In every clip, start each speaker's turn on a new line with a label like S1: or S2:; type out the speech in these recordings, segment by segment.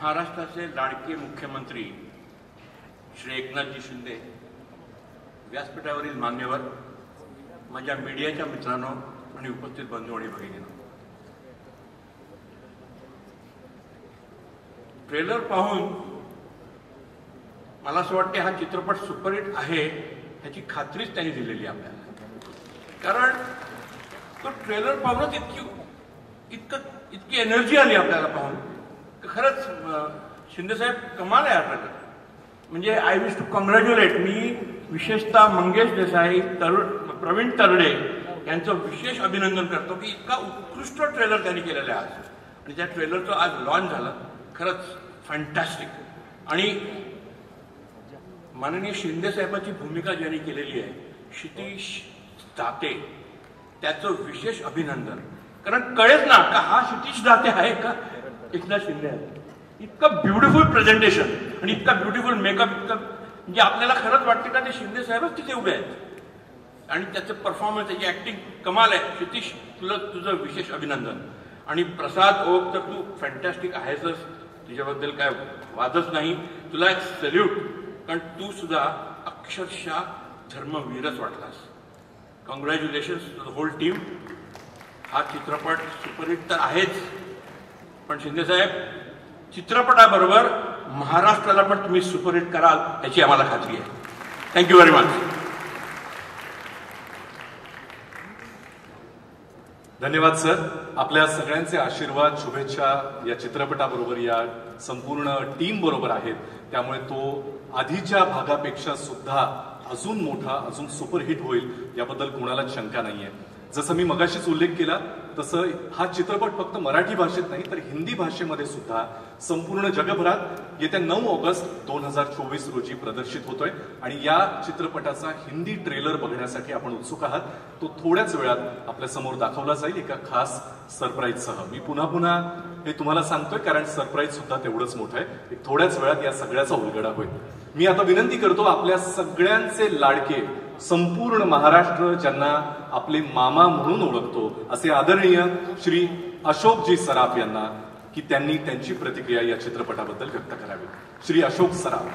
S1: महाराष्ट्राचे लाडके मुख्यमंत्री श्री एकनाथजी शिंदे, व्यासपीठावरील मान्यवर, माझ्या मीडियाच्या मित्रांनो आणि उपस्थित बंधू आणि भगिनींनो, ट्रेलर पाहून मला असं वाटते हा चित्रपट सुपरहिट आहे ह्याची खात्रीच त्यांनी दिलेली आपल्याला. कारण तो ट्रेलर पाहूनच इतकी एनर्जी आली आपल्याला पाहून. खरंच शिंदेसाहेब कमाल आहे आपल्याला. म्हणजे आय विश टू कॉंग्रॅच्युलेट. मी विशेषतः मंगेश देसाई, प्रवीण तरडे यांचं विशेष अभिनंदन करतो की इतका उत्कृष्ट ट्रेलर त्यांनी केलेला आहे आज. आणि त्या ट्रेलरचं आज लॉन्च झालं. खरंच फॅन्टॅस्टिक. आणि माननीय शिंदेसाहेबांची भूमिका ज्यांनी केलेली आहे क्षितिज दाते, त्याचं विशेष अभिनंदन. कारण कळेच ना का हा क्षितिज दाते आहे का एकनाथ शिंदे आहे. इतकं ब्युटिफुल प्रेझेंटेशन आणि इतका ब्युटिफुल मेकअप, इतकं म्हणजे आपल्याला खरंच वाटते का ते शिंदे साहेबच तिथे उभे आहेत. आणि त्याचं परफॉर्मन्स, त्याची ऍक्टिंग कमाल आहे. क्षितिज, तुझं विशेष अभिनंदन. आणि प्रसाद ओक, तर तू फॅन्टॅस्टिक आहेसच, तुझ्याबद्दल काय वादच नाही. तुला एक सल्यूट. कारण तू सुद्धा अक्षरशः धर्मवीरच वाटलास. Congratulations to the whole team. हा चित्रपट सुपरहिट तर आहेच, पण शिंदेसाहेब चित्रपटाबरोबर महाराष्ट्राला पण तुम्ही सुपरहिट कराल याची आम्हाला खात्री आहे. Thank you very much.
S2: धन्यवाद सर. आपल्या सगळ्यांचे आशीर्वाद, शुभेच्छा या चित्रपटाबरोबर, या संपूर्ण टीम बरोबर आहेत. त्यामुळे तो आधीच्या भागापेक्षा सुद्धा अजून मोठा, अजून सुपरहिट होईल याबद्दल कोणालाच शंका नाहीये. जसं मी मगाशीच उल्लेख केला तसं हा चित्रपट फक्त मराठी भाषेत नाही तर हिंदी भाषेमध्ये सुद्धा संपूर्ण जगभरात येत्या 9 ऑगस्ट 2024 रोजी प्रदर्शित होतोय. आणि या चित्रपटाचा हिंदी ट्रेलर बघण्यासाठी आपण उत्सुक आहात. तो थोड्याच वेळात आपल्या समोर दाखवला जाईल एका खास सरप्राईजसह. मी पुन्हा हे तुम्हाला सांगतोय कारण सरप्राईज सुद्धा तेवढंच मोठं आहे. एक थोड्याच वेळात या सगळ्याचा उलगडा होईल. मी आता विनंती करतो आपल्या सगळ्यांचे लाडके, संपूर्ण महाराष्ट्र ज्यांना आपले मामा म्हणून ओळखतो असे आदरणीय श्री अशोकजी सराफ यांना, की त्यांनी त्यांची प्रतिक्रिया या चित्रपटाबद्दल व्यक्त करावी. श्री अशोक सराफ.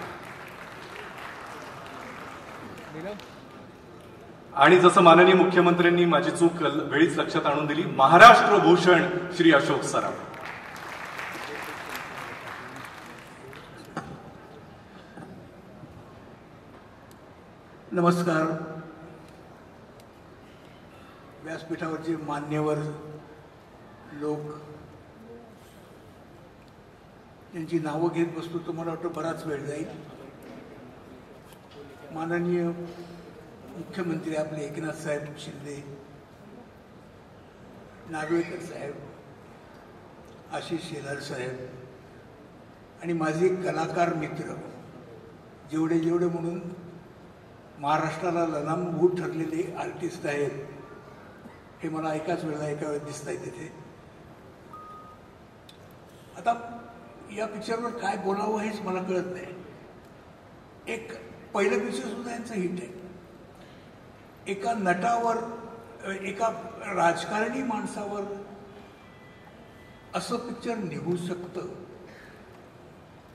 S2: आणि जसं माननीय मुख्यमंत्र्यांनी माझी चूक वेळीच लक्षात आणून दिली, महाराष्ट्र भूषण श्री अशोक सराफ.
S3: नमस्कार. व्यासपीठावरचे मान्यवर लोक, त्यांची नावं घेत बसतो तर मला वाटतं बराच वेळ जाईल. माननीय मुख्यमंत्री आपले एकनाथ साहेब शिंदे, नार्वेकर साहेब, आशिष शेलार साहेब आणि माझे कलाकार मित्र जेवढे म्हणून महाराष्ट्राला ललामभूत ठरलेले आर्टिस्ट आहेत, हे मला एका वेळेत दिसत आहे तिथे. आता या पिक्चरवर काय बोलावं हेच मला कळत नाही. एक पहिलं पिक्चर सुद्धा यांचं हिट आहे. एका नटावर, एका राजकारणी माणसावर असं पिक्चर निघू शकतं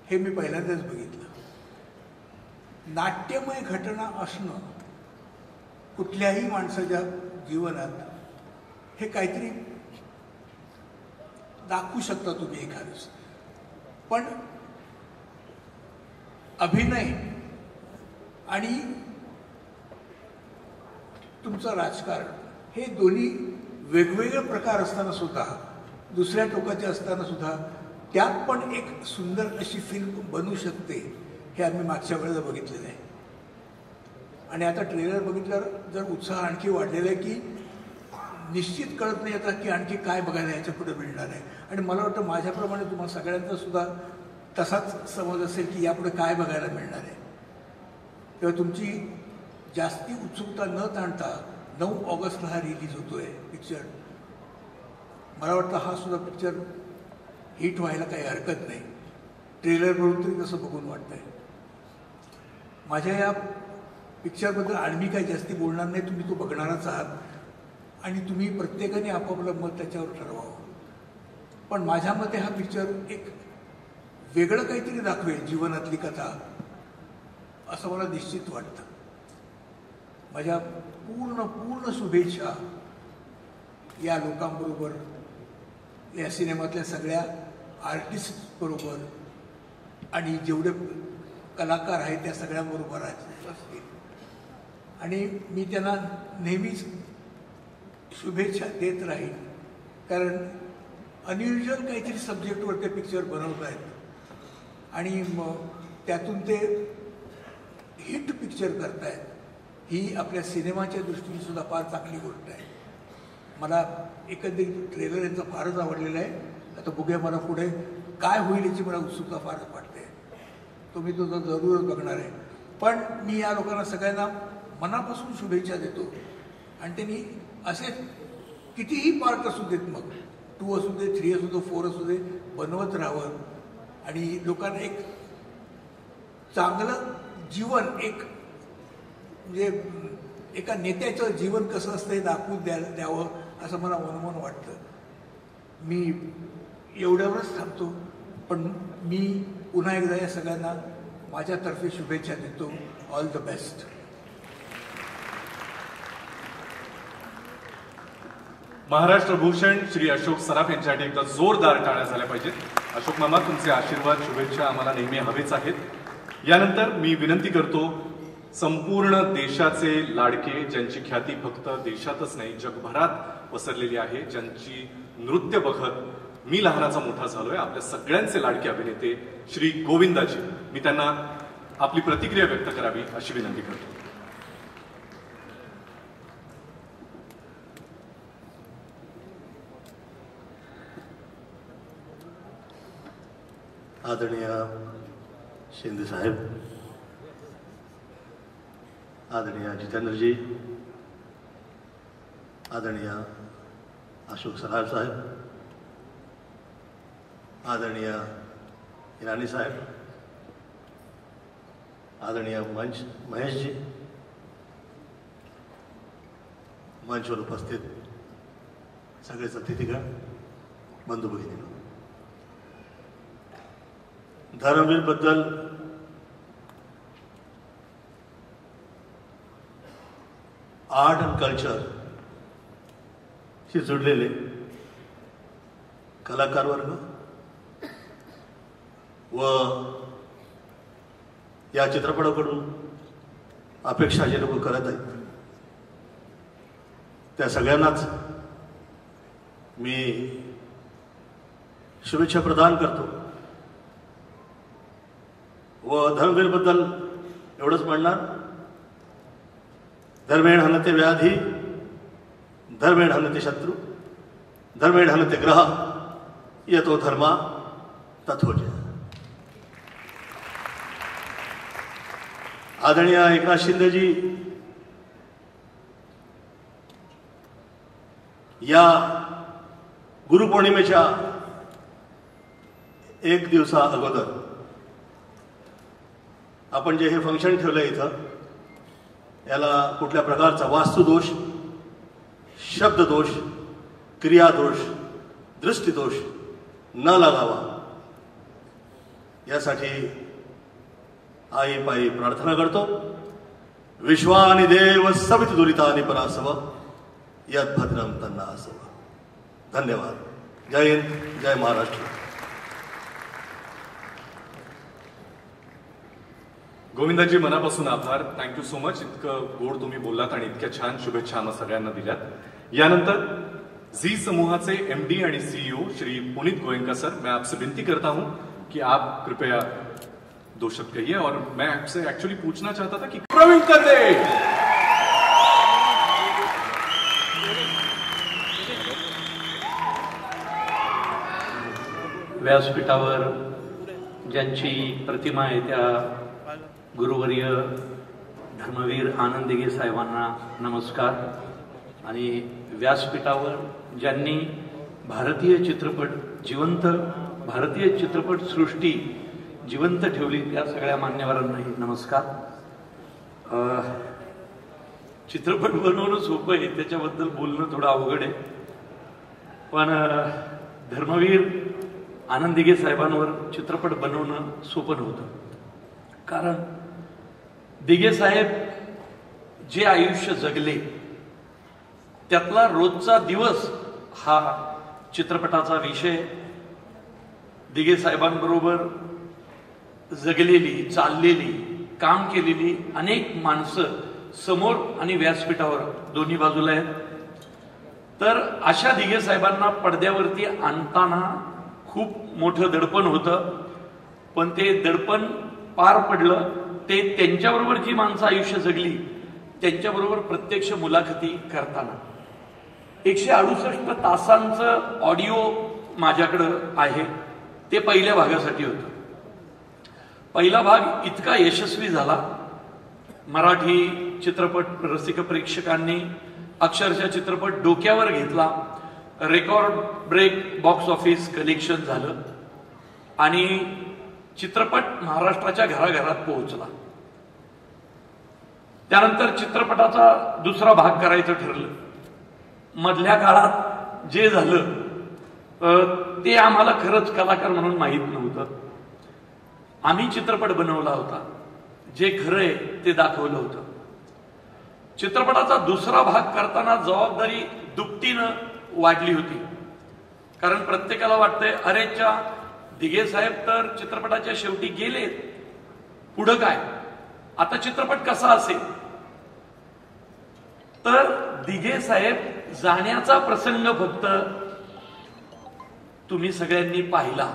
S3: हे मी पहिल्यांदाच बघितलं. नाट्यमय घटना असणं कुठल्याही माणसाच्या जीवनात हे काहीतरी दाखवू शकता तुम्ही एखादं. पण अभिनय आणि तुमचं राजकारण हे दोन्ही वेगवेगळे प्रकार असताना सुद्धा, दुसऱ्या टोकाचे असताना सुद्धा त्यात पण एक सुंदर अशी फिल्म बनू शकते हे आम्ही मागच्या वेळेला बघितलेलं आहे. आणि आता ट्रेलर बघितल्यावर जर उत्साह आणखी वाढलेला आहे की निश्चित कळत नाही आता की आणखी काय बघायला याच्या पुढे मिळणार आहे. आणि मला वाटतं माझ्याप्रमाणे तुम्हाला सगळ्यांचा सुद्धा तसाच समज असेल की यापुढे काय बघायला मिळणार आहे. तेव्हा तुमची जास्ती उत्सुकता न ताणता 9 ऑगस्टला हा रिलीज होतोय पिक्चर. मला वाटतं हा सुद्धा पिक्चर हिट व्हायला काही हरकत नाही. ट्रेलर बघून तरी तसं बघून वाटतंय. माझ्या या पिक्चरबद्दल आणि मी काही जास्ती बोलणार नाही. तुम्ही तो बघणारच आहात आणि तुम्ही प्रत्येकाने आपापलं मत त्याच्यावर ठरवावं. पण माझ्या मते हा पिक्चर एक वेगळं काहीतरी दाखवेल जीवनातली कथा, असं मला निश्चित वाटतं. माझ्या पूर्ण शुभेच्छा या लोकांबरोबर, या सिनेमातल्या सगळ्या आर्टिस्ट बरोबर आणि जेवढे कलाकार आहेत त्या सगळ्यांबरोबर असतील. आणि मी त्यांना नेहमीच शुभेच्छा देत राहील, कारण अनयुज्युअल काहीतरी सब्जेक्टवर ते पिक्चर बनवत आहेत आणि मग त्यातून ते हिट पिक्चर करतायत. ही आपल्या सिनेमाच्या दृष्टीने सुद्धा फार चांगली गोष्ट आहे. मला एकंदरीत ट्रेलर यांचा फारच आवडलेला आहे. आता बघूया मला पुढे काय होईल याची मला उत्सुकता फारच वाटते. तो मी तो जरूरच बघणार आहे. पण मी या लोकांना सगळ्यांना मनापासून शुभेच्छा देतो. आणि त्यांनी असे कितीही पार्ट असू देत, मग 2 असू दे, 3 असू दे, 4 असू दे, बनवत राहावं आणि लोकांना एक चांगलं जीवन, एक म्हणजे एका नेत्याचं जीवन कसं असतं हे दाखवून द्यावं असं मला मनोमन वाटतं. मी एवढ्यावरच थांबतो. पण मी पुन्हा एकदा या सगळ्यांना माझ्यातर्फे शुभेच्छा देतो. All the best.
S2: Maharashtra Bhushan Shri Ashok Saraf यांच्यासाठी एकदा जोरदार टाळ्या झाल्या पाहिजेत. अशोक मामा, तुमचे आशीर्वाद, शुभेच्छा आम्हाला नेहमी हवेच आहेत. यानंतर मी विनंती करतो, संपूर्ण देशाचे लाडके, ज्यांची ख्याती फक्त देशातच नाही जगभरात पसरलेली आहे, ज्यांची नृत्य बघत मी लहानाचा मोठा झालोय, आपल्या सगळ्यांचे लाडके अभिनेते श्री गोविंदाजी, मी त्यांना आपली प्रतिक्रिया व्यक्त करावी अशी विनंती करतो.
S4: आदरणीय शिंदे साहेब, आदरणीय जितेंद्रजी, आदरणीय अशोक सराफ साहेब, आदरणीय ईरानी साहेब, आदरणीय महेशजी, मंचवर उपस्थित सगळेच अतिथीगण, बंधू भगिनी, धर्मवीर बद्दल आर्ट अँड कल्चर शी जुडलेले कलाकार वर्ग व या चित्रपटाकडून अपेक्षा जे लोक करत आहेत त्या सगळ्यांनाच मी शुभेच्छा प्रदान करतो. व धर्मवीर बद्दल एवढंच म्हणणार, धर्मेण हनते व्याधी, धर्मेण हनते शत्रु, धर्मेण हनते ग्रह, यतो धर्मा तथो जय. आदरणीय एकनाथ शिंदेजी या गुरुपौर्णिमेच्या एक दिवसा अगोदर आपण जे हे फंक्शन ठेवलं इथं, याला कुठल्या प्रकारचा वास्तुदोष, शब्ददोष, क्रियादोष, दृष्टिदोष न लागावा यासाठी आई पायी प्रार्थना करतो. विश्वानि देव सवित दुरितानि परासव यद भद्रम तन्ना असव. धन्यवाद. जय हिंद, जय महाराष्ट्र.
S2: गोविंदाजी, मनापासून आभार. Thank you so much. इतकं गोड तुम्ही बोललात आणि इतक्या छान शुभेच्छा आम्हा सगळ्यांना दिल्यात. यानंतर झी समूहाचे MD आणि CEO श्री पुनीत गोयंका सर, मैं आपसे विनती करता हूं कि आप कृपया 2 शब्द कहिए. और मैं आपसे एक्चुअली पूछना चाहता था कि प्रवीण कंदे,
S5: व्यासपीठावर ज्यांची प्रतिमा आहे त्या गुरुवर्य धर्मवीर आनंदगे साहेबांना नमस्कार. आणि व्यासपीठावर ज्यांनी भारतीय चित्रपट सृष्टी जिवंत ठेवली त्या सगळ्या मान्यवरांनाही नमस्कार. चित्रपट बनवणं सोपं आहे, त्याच्याबद्दल बोलणं थोडं अवघड आहे. पण धर्मवीर आनंद दिघे साहेबांवर चित्रपट बनवणं सोपं नव्हतं. कारण दिघे साहेब जे आयुष्य जगले त्यातला रोजचा दिवस हा चित्रपटाचा विषय. दिघे साहेबांबरोबर जगलेली, चाललेली, काम केलेली अनेक माणसं समोर आणि व्यासपीठावर दोन्ही बाजूला आहेत. तर अशा दिघे साहेबांना पडद्यावरती आणताना खूप मोठं दडपण होतं, पण ते दडपण पार पडलं. ते त्यांच्याबरोबर जी माणसं आयुष्य जगली त्यांच्याबरोबर प्रत्यक्ष मुलाखती करताना 168 तासांचं ऑडिओ माझ्याकडं आहे. ते पहिल्या भागासाठी होतं. पहिला भाग इतका यशस्वी झाला, मराठी चित्रपट रसिक प्रेक्षकांनी अक्षरशः चित्रपट डोक्यावर घेतला. Record break box office collection झालं आणि चित्रपट महाराष्ट्राच्या घराघरात पोहोचला. त्यानंतर चित्रपटाचा दुसरा भाग करायचं ठरलं. मधल्या काळात जे झालं ते आम्हाला खरंच कलाकार म्हणून माहीत नव्हतं. आम्ही चित्रपट बनवला होता, जे खरं आहे ते दाखवलं होतं. चित्रपटाचा दुसरा भाग करताना जबाबदारी दुपटीनं वाढली होती. कारण प्रत्येकाला वाटतंय अरेच्या दिघे साहेब तर चित्रपटाच्या शेवटी गेलेत, पुढं काय, आता चित्रपट कसा असेल. तर दिघे साहेब जाण्याचा प्रसंग फक्त तुम्ही सगळ्यांनी पाहिला,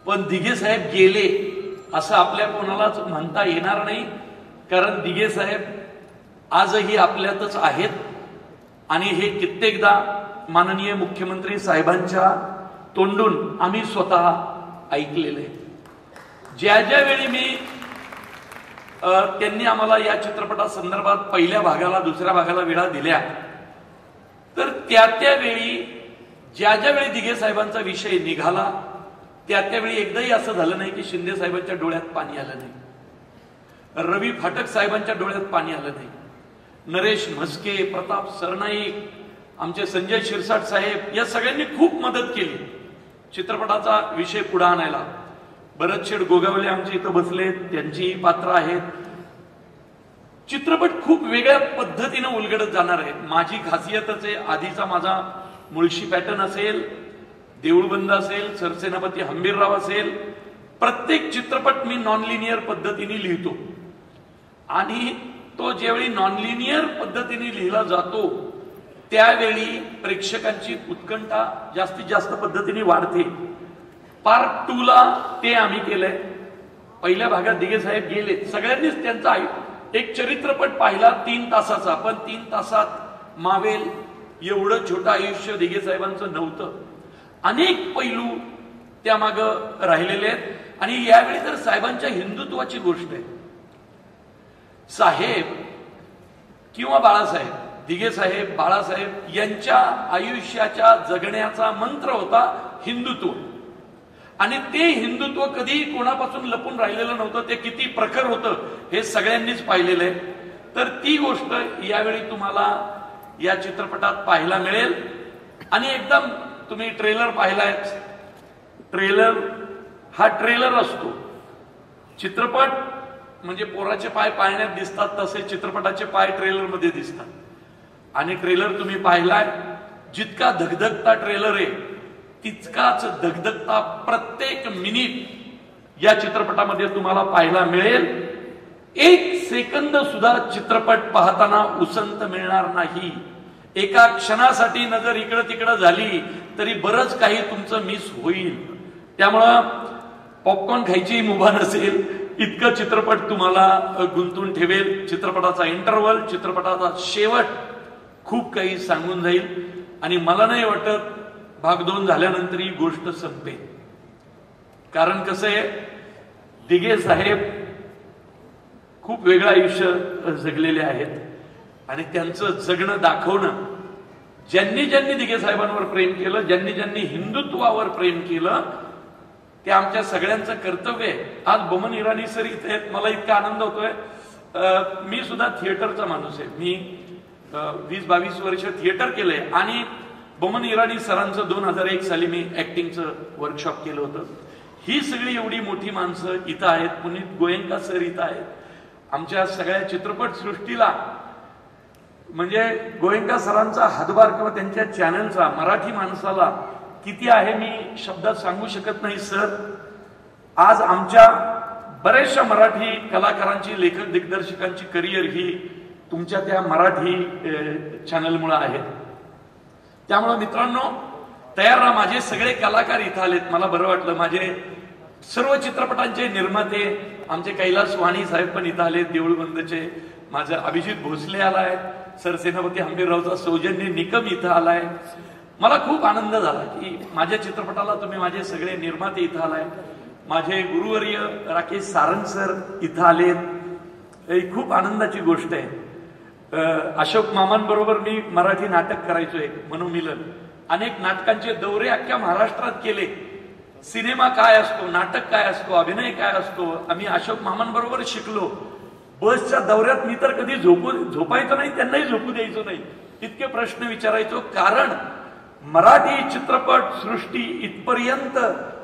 S5: पण दिघे साहेब गेले असं आपल्या कोणालाच म्हणता येणार नाही. कारण दिघे साहेब आजही आपल्यातच आहेत आणि हे कित्येकदा माननीय मुख्यमंत्री साहेबांच्या तोंडून आम्ही स्वतः ऐकलेले. ज्या ज्या वेळी मी त्यांनी आम्हाला या चित्रपटासंदर्भात पहिल्या भागाला दुसऱ्या भागाला वेळा दिल्या, तर त्यावेळी ज्या वेळी दिघे साहेबांचा विषय निघाला त्यावेळी एकदाही असं झालं नाही की शिंदे साहेबांच्या डोळ्यात पाणी आलं नाही, रवी फाटक साहेबांच्या डोळ्यात पाणी आलं नाही, नरेश म्हस्के, प्रताप सरनाईक, आमचे संजय शिरसाट साहेब या सगळ्यांनी खूप मदत केली चित्रपटाचा विषय पुढे आणायला. भरतशेठ गोगावले आमच्या इथं बसलेत, त्यांचीही पात्र आहेत. चित्रपट खूप वेगळ्या पद्धतीनं उलगडत जाणार आहे. माझी खासियतच आहे, आधीचा माझा मुळशी पॅटर्न असेल, देऊळबंद असेल, सरसेनापती हंबीरराव असेल, प्रत्येक चित्रपट मी नॉन लिनियर पद्धतीने लिहितो आणि तो ज्यावेळी नॉन लिनियर पद्धतीने लिहिला जातो त्यावेळी प्रेक्षकांची उत्कंठा जास्तीत जास्त पद्धतीने वाढते. पार्ट 2 ला ते आम्ही केलंय. पहिल्या भागात दिघे साहेब गेले, सगळ्यांनीच त्यांचा एक चरित्रपट पाहिला 3 तासाचा, पण 3 तासात मावेल एवढं छोटं आयुष्य दिघे साहेबांचं नव्हतं. अनेक पैलू त्यामागं राहिलेले आहेत आणि यावेळी तर साहेबांच्या हिंदुत्वाची गोष्ट आहे. साहेब किंवा बाळासाहेब, दिघे साहेब, बाळासाहेब यांच्या आयुष्याच्या जगण्याचा मंत्र होता हिंदुत्व. आणि ते हिंदुत्व कधी कोणापासून लपून राहिलेलं नव्हतं, ते किती प्रखर होतं हे सगळ्यांनीच पाहिलेलं आहे. तर ती गोष्ट यावेळी तुम्हाला या चित्रपटात पाहायला मिळेल. आणि एकदम तुम्ही ट्रेलर पाहिलाय, ट्रेलर हा ट्रेलर असतो. चित्रपट म्हणजे पोराचे पाय पाळण्यात दिसतात तसे चित्रपटाचे पाय ट्रेलर मध्ये दिसतात. आणि ट्रेलर तुम्ही पाहिलाय, जितका धगधगता ट्रेलर आहे तितकाच धगधगता प्रत्येक मिनिट या चित्रपटामध्ये तुम्हाला पाहायला मिळेल. 1 सेकंद सुद्धा चित्रपट पाहताना उसंत मिळणार नाही. एका क्षणासाठी नजर इकडं तिकडं झाली तरी बरंच काही तुमचं मिस होईल. त्यामुळं पॉपकॉर्न खायची मुभा नसेल इतकं चित्रपट तुम्हाला गुंतून ठेवेल. चित्रपटाचा इंटरव्हल, चित्रपटाचा शेवट खूप काही सांगून जाईल आणि मला नाही वाटत भाग 2 झाल्यानंतर ही गोष्ट संपेल. कारण कसं आहे, दिघे साहेब खूप वेगळं आयुष्य जगलेले आहेत आणि त्यांचं जगणं दाखवणं, ज्यांनी ज्यांनी दिघे साहेबांवर प्रेम केलं, ज्यांनी ज्यांनी हिंदुत्वावर प्रेम केलं, ते आमच्या सगळ्यांचं कर्तव्य आहे. आज बमन इराणी सर इथे आहेत, मला इतका आनंद होतोय. मी सुद्धा थिएटरचा माणूस आहे. मी 20-22 वर्ष थिएटर केलंय आणि बोमन इराणी सरांचं 2001 साली मी ऍक्टिंगचं वर्कशॉप केलं होतं. ही सगळी एवढी मोठी माणसं इथं आहेत. पुनीत गोयंका सर इथं आहेत. आमच्या सगळ्या चित्रपट सृष्टीला म्हणजे गोयंका सरांचा हातभार किंवा त्यांच्या चॅनलचा मराठी माणसाला किती आहे मी शब्दात सांगू शकत नाही सर. आज आमच्या बऱ्याचशा मराठी कलाकारांची, लेखक दिग्दर्शकांची करिअर ही तुमच्या त्या मराठी चॅनलमुळे आहे. त्यामुळे मित्रांनो तयार राहा. माझे सगळे कलाकार इथं आलेत. मला बरं वाटलं. माझे सर्व चित्रपटांचे निर्माते आमचे कैलास वाणी साहेब पण इथं आले, देऊळबंदचे. माझं अभिजित भोसले आलाय, सरसेनापती हंबीररावचा सौजन्य निकम इथं आलाय. मला खूप आनंद झाला की माझ्या चित्रपटाला तुम्ही माझे सगळे निर्माते इथं आलाय. माझे गुरुवर्य राकेश सारंग सर इथं आलेत. ही खूप आनंदाची गोष्ट आहे. अशोक मामांबरोबर मी मराठी नाटक करायचो एक मनोमिलन. अनेक नाटकांचे दौरे अख्ख्या महाराष्ट्रात केले. सिनेमा काय असतो, नाटक काय असतो, अभिनय काय असतो आम्ही अशोक मामांबरोबर शिकलो. बसच्या दौऱ्यात मी तर कधी झोपायचो नाही, त्यांनाही झोपू द्यायचो नाही. इतके प्रश्न विचारायचो. कारण मराठी चित्रपट सृष्टी इथपर्यंत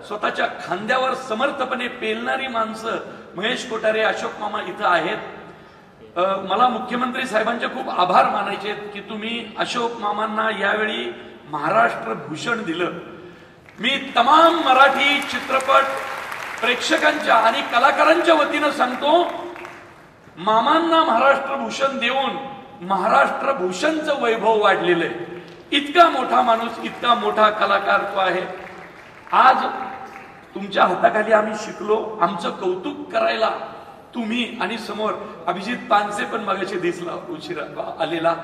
S5: स्वतःच्या खांद्यावर समर्थपणे पेलणारी माणसं महेश कोठारे, अशोक मामा इथं आहेत. मला मुख्यमंत्री साहेबांचे खूप आभार मानायचे की तुम्ही अशोक मामांना यावेळी महाराष्ट्र भूषण दिलं. मी तमाम मराठी चित्रपट प्रेक्षकांच्या आणि कलाकारांच्या वतीनं सांगतो, मामांना महाराष्ट्र भूषण देऊन महाराष्ट्र भूषणचं वैभव वाढलेलं आहे. इतका मोठा माणूस, इतका मोठा कलाकार तो आहे. आज तुमच्या हाताखाली आम्ही शिकलो. आमचं कौतुक करायला तुम्ही आणि समोर अभिजित पानसे पण मगाशी दिसला उशिरा आलेला.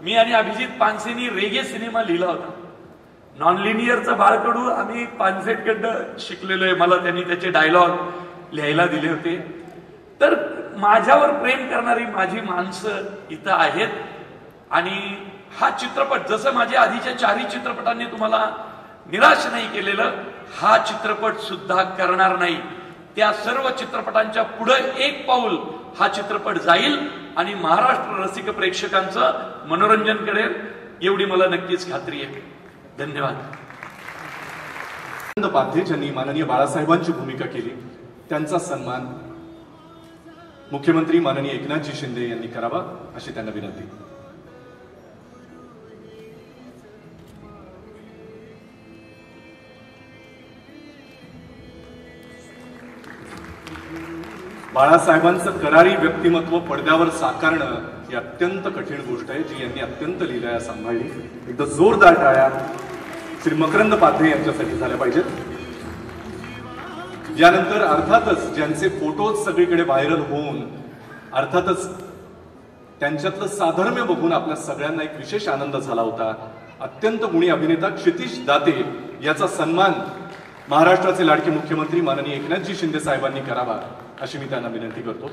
S5: मी आणि अभिजित पानसेनी रेगे सिनेमा लिहिला होता. नॉन लिनियरचं बाळकडू आम्ही पानसेटकडं शिकलेलो आहे. मला त्यांनी त्याचे डायलॉग लिहायला दिले होते. तर माझ्यावर प्रेम करणारी माझी माणसं इथं आहेत. आणि हा चित्रपट जसं माझ्या आधीच्या 4ही चित्रपटांनी तुम्हाला निराश नाही केलेलं, हा चित्रपट सुद्धा करणार नाही. त्या सर्व चित्रपटांच्या पुढे एक पाऊल हा चित्रपट जाईल आणि महाराष्ट्र रसिक प्रेक्षकांचं मनोरंजन करेल एवढी मला नक्कीच खात्री आहे. धन्यवाद.
S2: पाध्ये ज्यांनी माननीय बाळासाहेबांची भूमिका केली त्यांचा सन्मान मुख्यमंत्री माननीय एकनाथजी शिंदे यांनी करावा अशी त्यांना विनंती. बाळासाहेबांचं करारी व्यक्तिमत्व पडद्यावर साकारणं ही अत्यंत कठीण गोष्ट आहे जी यांनी अत्यंत लीलया सांभाळली. एकदा जोरदार टाळ्या श्री मकरंद पाध्ये यांच्यासाठी झाल्या पाहिजेत. यानंतर अर्थातच ज्यांचे फोटोज सगळीकडे व्हायरल होऊन अर्थातच त्यांच्यातलं साधर्म्य बघून आपल्या सगळ्यांना एक विशेष आनंद झाला होता. अत्यंत गुणी अभिनेता क्षितिज दाते याचा सन्मान महाराष्ट्राचे लाडके मुख्यमंत्री माननीय एकनाथजी शिंदे साहेबांनी करावा अशी मी त्यांना विनंती करतो.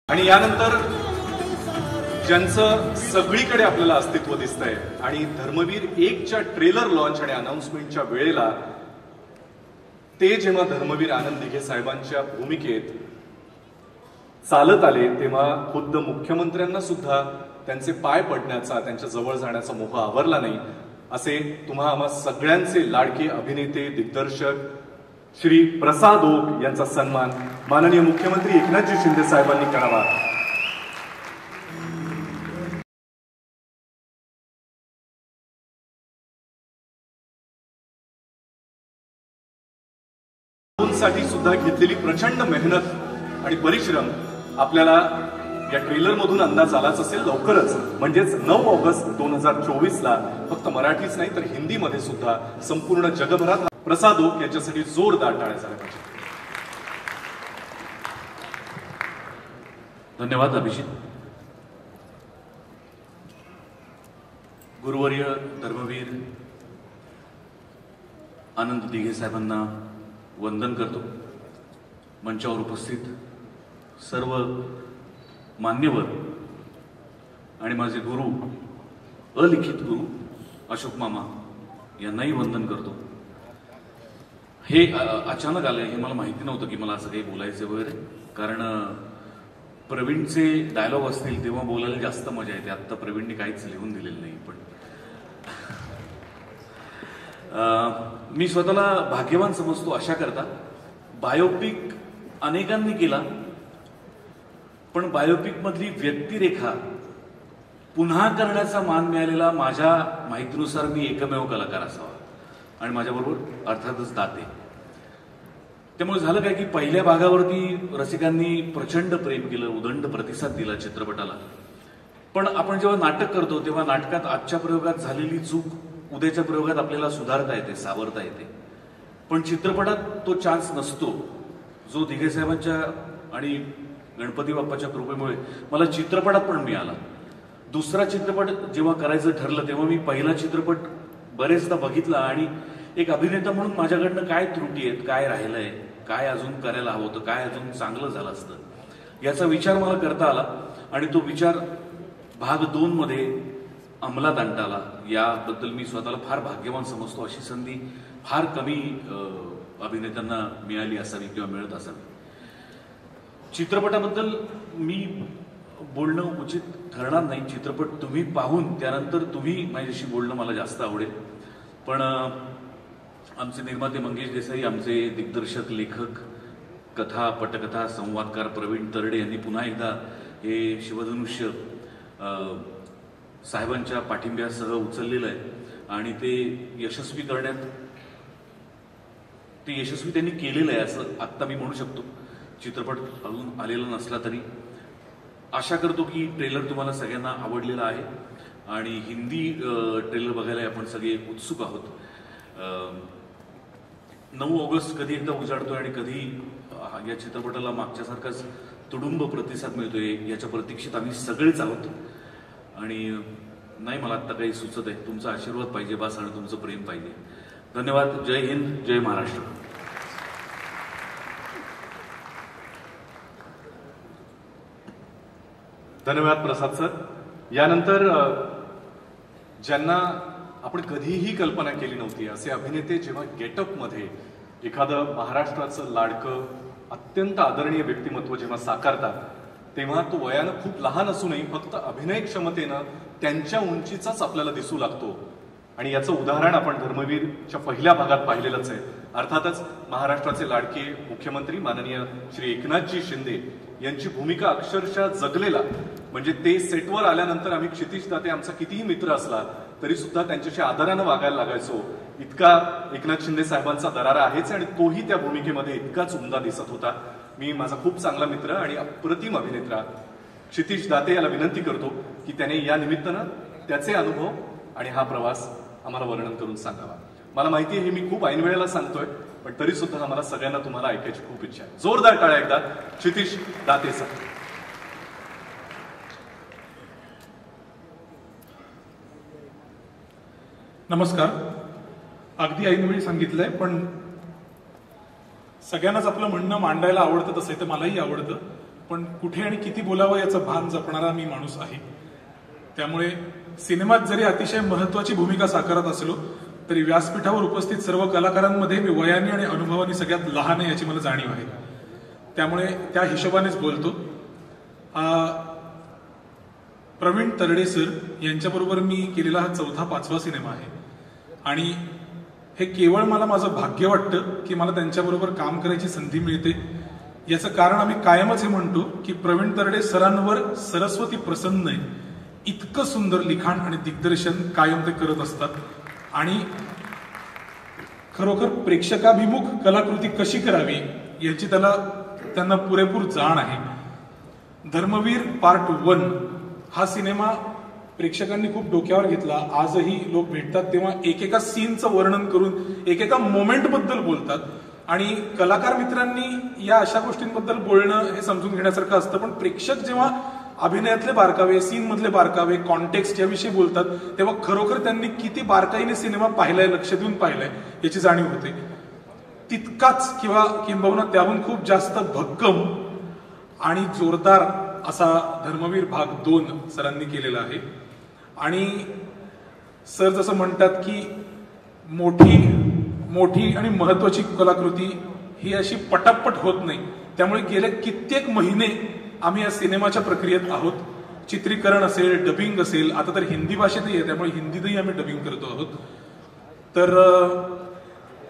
S2: आणि यानंतर ज्यांचं सगळीकडे आपल्याला अस्तित्व दिसतंय आणि धर्मवीर 1च्या ट्रेलर लॉन्च आणि अनाउन्समेंटच्या वेळेला ते जेव्हा धर्मवीर आनंद दिघे साहेबांच्या भूमिकेत चालत आले तेव्हा खुद्द मुख्यमंत्र्यांना सुद्धा त्यांचे पाय पडण्याचा, त्यांच्या जवळ जाण्याचा मोह आवरला नाही. असे तुम्हा आम्हा सगळ्यांचे लाडके अभिनेते दिग्दर्शक श्री प्रसाद ओक यांचा सन्मान माननीय मुख्यमंत्री एकनाथजी शिंदे साहेबांनी करावा. साठी सुद्धा घेतलेली प्रचंड मेहनत आणि परिश्रम आपल्याला या ट्रेलर मधून अंदाज आलाच असेल. लवकरच म्हणजेच 9 ऑगस्ट 2024ला फक्त मराठीच नाही तर हिंदीमध्ये सुद्धा संपूर्ण जगभरात प्रसाद ओक यांच्यासाठी जोरदार टाळ्या झाल्या पाहिजे.
S1: धन्यवाद अभिजित. गुरुवर्य धर्मवीर आनंद दिघे साहेबांना वंदन करतो. मंचावर उपस्थित सर्व मान्यवर आणि माझे गुरु
S6: अलिखित गुरु अशोक मामा यांनाही वंदन करतो. हे अचानक आलंय, हे मला माहिती नव्हतं की मला असं काही बोलायचं वगैरे, कारण प्रवीणचे डायलॉग असतील तेव्हा बोलायला जास्त मजा येते. आत्ता प्रवीणने काहीच लिहून दिलेलं नाही. पण मी स्वतःला भाग्यवान समजतो अशा करता. बायोपिक अनेकांनी केला, पण बायोपिक मधली व्यक्तिरेखा पुन्हा करण्याचा मान मिळालेला माझ्या माहितीनुसार मी एकमेव कलाकार असावा, आणि माझ्याबरोबर अर्थातच दाते. त्यामुळे झालं काय की पहिल्या भागावरती रसिकांनी प्रचंड प्रेम केलं, उदंड प्रतिसाद दिला चित्रपटाला. पण आपण जेव्हा नाटक करतो तेव्हा नाटकात आजच्या प्रयोगात झालेली चूक उद्याच्या प्रयोगात आपल्याला सुधारता येते, सावरता येते. पण चित्रपटात तो चान्स नसतो, जो दिघे साहेबांच्या आणि गणपती बाप्पाच्या कृपेमुळे मला चित्रपटात पण मिळाला. दुसरा चित्रपट जेव्हा करायचं ठरलं तेव्हा मी पहिला चित्रपट बरेचदा बघितला, आणि एक अभिनेता म्हणून माझ्याकडनं काय त्रुटी आहेत, काय राहिलंय, काय अजून करायला हवं होतं, काय अजून चांगलं झालं असतं, याचा विचार मला करता आला. आणि तो विचार भाग 2 मध्ये अंमलात आणता आला. याबद्दल मी स्वतःला फार भाग्यवान समजतो. अशी संधी फार कमी अभिनेत्यांना मिळाली असावी किंवा मिळत असावी. चित्रपटाबद्दल मी बोलणं उचित ठरणार नाही. चित्रपट तुम्ही पाहून त्यानंतर तुम्ही माझ्याशी बोलणं मला जास्त आवडेल. पण आमचे निर्माते मंगेश देसाई, आमचे दिग्दर्शक, लेखक, कथा, पटकथा, संवादकार प्रवीण तरडे यांनी पुन्हा एकदा हे शिवधनुष्य साहेबांच्या पाठिंब्यासह उचललेलं आहे, आणि ते यशस्वी त्यांनी केलेलं आहे असं आत्ता मी म्हणू शकतो. चित्रपट अजून आलेला नसला तरी आशा करतो की ट्रेलर तुम्हाला सगळ्यांना आवडलेला आहे, आणि हिंदी ट्रेलर बघायला आपण सगळे उत्सुक आहोत. 9 ऑगस्ट कधी एकदा उजाडतोय आणि कधी या चित्रपटाला मागच्यासारखाच तुडुंब प्रतिसाद मिळतोय याच्या प्रतीक्षेत आम्ही सगळेच आहोत. आणि नाही, मला आत्ता काही सुचत आहे. तुमचा आशीर्वाद पाहिजे बास, आणि तुमचं प्रेम पाहिजे. धन्यवाद. जय हिंद, जय महाराष्ट्र.
S2: धन्यवाद प्रसाद सर. यानंतर ज्यांना आपण कधीही कल्पना केली नव्हती असे अभिनेते जेव्हा गेटअप मध्ये एखादं महाराष्ट्राचं लाडकं अत्यंत आदरणीय व्यक्तिमत्व जेव्हा साकारतात, तेव्हा तो वयानं खूप लहान असूनही फक्त अभिनय क्षमतेनं त्यांच्या उंचीचाच आपल्याला दिसू लागतो. आणि याचं उदाहरण आपण धर्मवीरच्या पहिल्या भागात पाहिलेलंच आहे. अर्थातच महाराष्ट्राचे लाडके मुख्यमंत्री माननीय श्री एकनाथजी शिंदे यांची भूमिका अक्षरशः जगलेला, म्हणजे ते सेटवर आल्यानंतर आम्ही क्षितिज दाते आमचा कितीही मित्र असला तरी सुद्धा त्यांच्याशी आदरानं वागायला लागायचो. इतका एकनाथ शिंदे साहेबांचा दरारा आहेच, आणि तोही त्या भूमिकेमध्ये इतकाच उमदा दिसत होता. मी माझा खूप चांगला मित्र आणि अप्रतिम अभिनेता क्षितिज दाते याला विनंती करतो की त्याने या निमित्तानं त्याचे अनुभव आणि हा प्रवास आम्हाला वर्णन करून सांगावा. मला माहिती आहे हे मी खूप ऐन वेळेला सांगतोय, पण तरी सुद्धा आम्हाला सगळ्यांना तुम्हाला ऐकायची खूप इच्छा आहे. जोरदार टाळ्या एकदा क्षितिज दाते सर.
S7: नमस्कार. अगदी ऐनवेळी सांगितलंय, पण सगळ्यांनाच आपलं म्हणणं मांडायला आवडतं, तसं तर मलाही आवडतं. पण कुठे आणि किती बोलावं याचं भान जपणारा मी माणूस आहे. त्यामुळे सिनेमात जरी अतिशय महत्वाची भूमिका साकारत असलो तरी व्यासपीठावर उपस्थित सर्व कलाकारांमध्ये मी वयाने आणि अनुभवाने सगळ्यात लहान आहे याची मला जाणीव आहे. त्यामुळे त्या हिशोबानेच बोलतो. प्रवीण तरडे सर यांच्याबरोबर मी केलेला हा 4था-5वा सिनेमा आहे, आणि हे केवळ मला माझं भाग्य वाटतं की मला त्यांच्याबरोबर काम करायची संधी मिळते. याचं कारण आम्ही कायमच हे म्हणतो की प्रवीण तरडे सरांवर सरस्वती प्रसन्न आहे. इतकं सुंदर लिखाण आणि दिग्दर्शन कायम ते करत असतात, आणि खरोखर प्रेक्षकाभिमुख कलाकृती कशी करावी याची त्यांना पुरेपूर जाण आहे. धर्मवीर पार्ट 1 हा सिनेमा प्रेक्षकांनी खूप डोक्यावर घेतला. आजही लोक भेटतात तेव्हा एकेका सीनचं वर्णन करून एकेका मोमेंट बद्दल बोलतात, आणि कलाकार मित्रांनी या अशा गोष्टींबद्दल बोलणं हे समजून घेण्यासारखं असतं. पण प्रेक्षक जेव्हा अभिनयातले बारकावे, सीन मधले बारकावे, कॉन्टेक्स्ट याविषयी बोलतात तेव्हा खरोखर त्यांनी किती बारकाईने सिनेमा पाहिलाय, लक्ष देऊन पाहिलाय याची जाणीव होते. तितकाच किंबहुना त्याहून खूप जास्त भक्कम आणि जोरदार असा धर्मवीर भाग 2 सरांनी केलेला आहे. आणि सर जसं म्हणतात की मोठी आणि महत्वाची कलाकृती ही अशी पटापट होत नाही, त्यामुळे गेले कित्येक महिने आम्ही या सिनेमाच्या प्रक्रियेत आहोत. चित्रीकरण असेल, डबिंग असेल, आता तर हिंदी भाषेतही आहे त्यामुळे हिंदीतही आम्ही डबिंग करतो आहोत. तर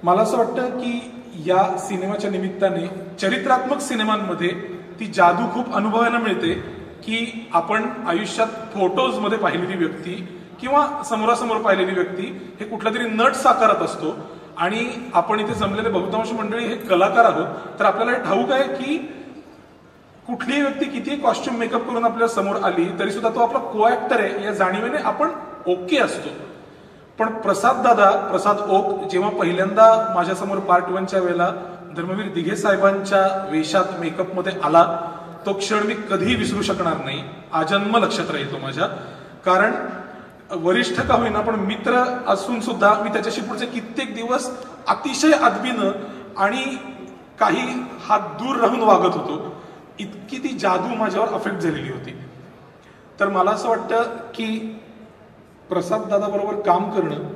S7: मला असं वाटतं की या सिनेमाच्या निमित्ताने चरित्रात्मक सिनेमांमध्ये ती जादू खूप अनुभवायला मिळते की आपण आयुष्यात फोटोजमध्ये पाहिलेली व्यक्ती किंवा समोरासमोर पाहिलेली व्यक्ती हे कुठला तरी नट साकारत असतो आणि आपण इथे जमलेले बहुतांश मंडळी हे कलाकार आहोत. तर आपल्याला हे ठाऊक आहे की कुठलीही व्यक्ती कितीही कॉस्ट्युम मेकअप करून आपल्या समोर आली तरी सुद्धा तो आपला को ऍक्टर आहे या जाणीवेने आपण ओके असतो. पण प्रसाद ओक जेव्हा पहिल्यांदा माझ्यासमोर पार्ट 1च्या वेळेला धर्मवीर दिघे साहेबांच्या वेशात मेकअपमध्ये आला, तो क्षण मी कधीही विसरू शकणार नाही, आजन्म लक्षात राहील तो माझ्या. कारण वरिष्ठ का होईना पण मित्र असून सुद्धा मी त्याच्याशी पुढचे कित्येक दिवस अतिशय अदबीनं आणि काही हात दूर राहून वागत होतो. इतकी ती जादू माझ्यावर अफेक्ट झालेली होती. तर मला असं वाटतं की प्रसाद दादाबरोबर काम करणं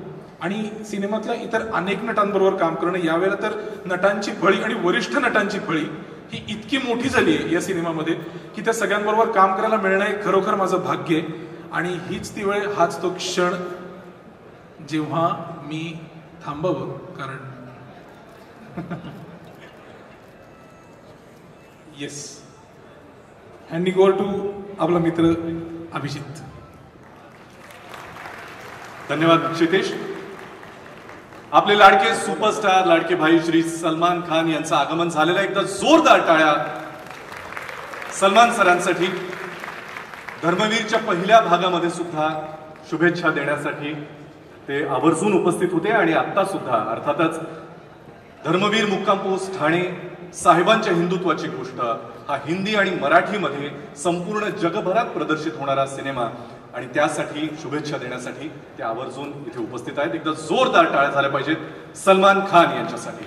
S7: आणि सिनेमातल्या इतर अनेक नटांबरोबर काम करणं, यावेळेला तर नटांची फळी आणि वरिष्ठ नटांची फळी ही इतकी मोठी झाली आहे या सिनेमामध्ये की त्या सगळ्यांबरोबर काम करायला मिळणं हे खरोखर माझं भाग्य आहे. आणि हीच ती वेळ, हाच तो क्षण जेव्हा मी थांबावं. कारण येस, हँडिंग ओव्हर टू आपला मित्र अभिजित.
S2: धन्यवाद क्षितेश. आपले लाडके सुपरस्टार, लाडके भाई श्री सलमान खान यांचं आगमन झालेलं. एकदा जोरदार टाळ्या सलमान सरांसाठी. धर्मवीरच्या पहिल्या भागामध्ये सुद्धा शुभेच्छा देण्यासाठी ते आवर्जून उपस्थित होते आणि आता सुद्धा अर्थातच धर्मवीर मुक्काम पोस्ट ठाणे साहेबांच्या हिंदुत्वाची गोष्ट हा हिंदी आणि मराठीमध्ये संपूर्ण जगभरात प्रदर्शित होणारा सिनेमा आणि त्यासाठी शुभेच्छा देण्यासाठी ते आवर्जून इथे उपस्थित आहेत. एकदा जोरदार टाळ्या झाल्या पाहिजेत सलमान खान यांच्यासाठी.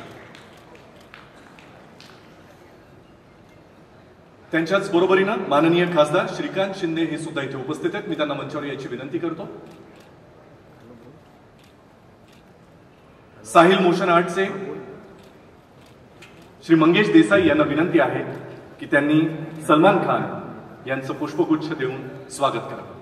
S2: त्यांच्याच बरोबरीनं माननीय खासदार श्रीकांत शिंदे हे सुद्धा इथे उपस्थित आहेत. मी त्यांना मंचावर यायची विनंती करतो. साहिल मोशन आर्टचे श्री मंगेश देसाई यांना विनंती आहे की त्यांनी सलमान खान यांचं पुष्पगुच्छ देऊन स्वागत करावं.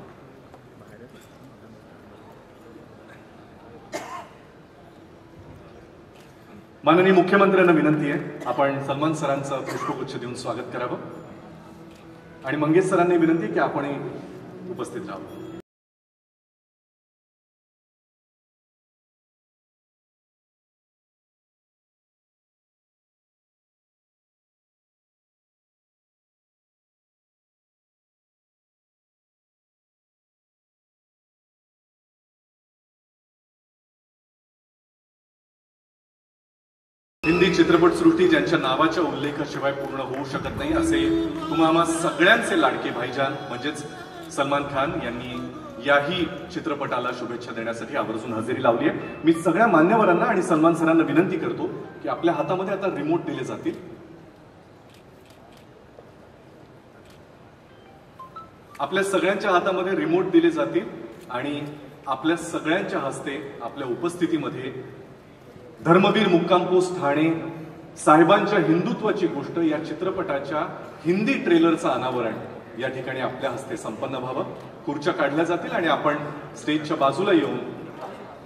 S2: माननीय मुख्यमंत्र्यांना विनंती आहे आपण सलमान सरांचं पुष्पगुच्छ देऊन स्वागत करावं आणि मंगेश सरांनी विनंती की आपण उपस्थित राहावं. हिंदी चित्रपटसृष्टी ज्यांच्या नावाच्या उल्लेखाशिवाय पूर्ण होऊ शकत नाही असे तुम्हा सगळ्यांचे लाडके भाईजान म्हणजेच सलमान खान यांनी याही चित्रपटाला शुभेच्छा देण्यासाठी आवर्जून हजेरी लावली आहे. मी सगळ्या मान्यवरांना आणि सलमान सरांना विनंती करतो की आपल्या हातामध्ये आता रिमोट दिले जातील. आपल्या सगळ्यांच्या हातामध्ये रिमोट दिले जातील आणि आपल्या सगळ्यांच्या हस्ते आपल्या उपस्थितीमध्ये धर्मवीर मुक्काम पोस्ट ठाणे साहेबांच्या हिंदुत्वाची गोष्ट या चित्रपटाच्या हिंदी ट्रेलरचं अनावरण या ठिकाणी आपल्या हस्ते संपन्न व्हावं. खुर्च्या काढल्या जातील आणि आपण स्टेजच्या बाजूला येऊन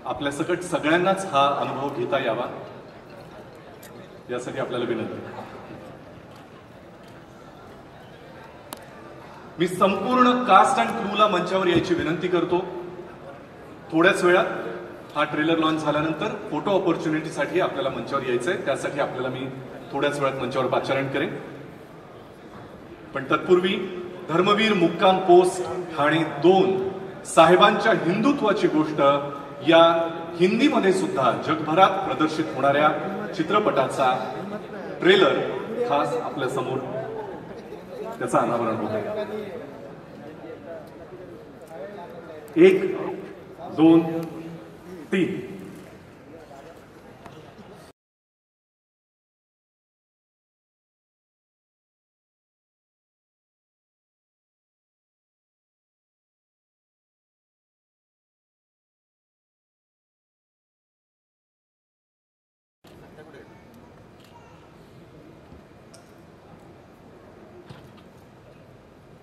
S2: आपल्या सकट सगळ्यांनाच हा अनुभव घेता यावा यासाठी आपल्याला विनंती. मी संपूर्ण कास्ट अँड क्रूला मंचावर यायची विनंती करतो. थोड्याच वेळात हा ट्रेलर लॉन्च झाल्यानंतर फोटो ऑपॉर्च्युनिटीसाठी आपल्याला मंचावर यायचंय. त्यासाठी आपल्याला मी थोड्याच वेळात मंचावर पाचारण करेन. पण तत्पूर्वी धर्मवीर मुक्काम पोस्ट ठाणे 2 साहेबांच्या हिंदुत्वाची गोष्ट या हिंदीमध्ये सुद्धा जगभरात प्रदर्शित होणाऱ्या चित्रपटाचा ट्रेलर खास आपल्या समोर त्याचं अनावरण होत आहे. 1 2 3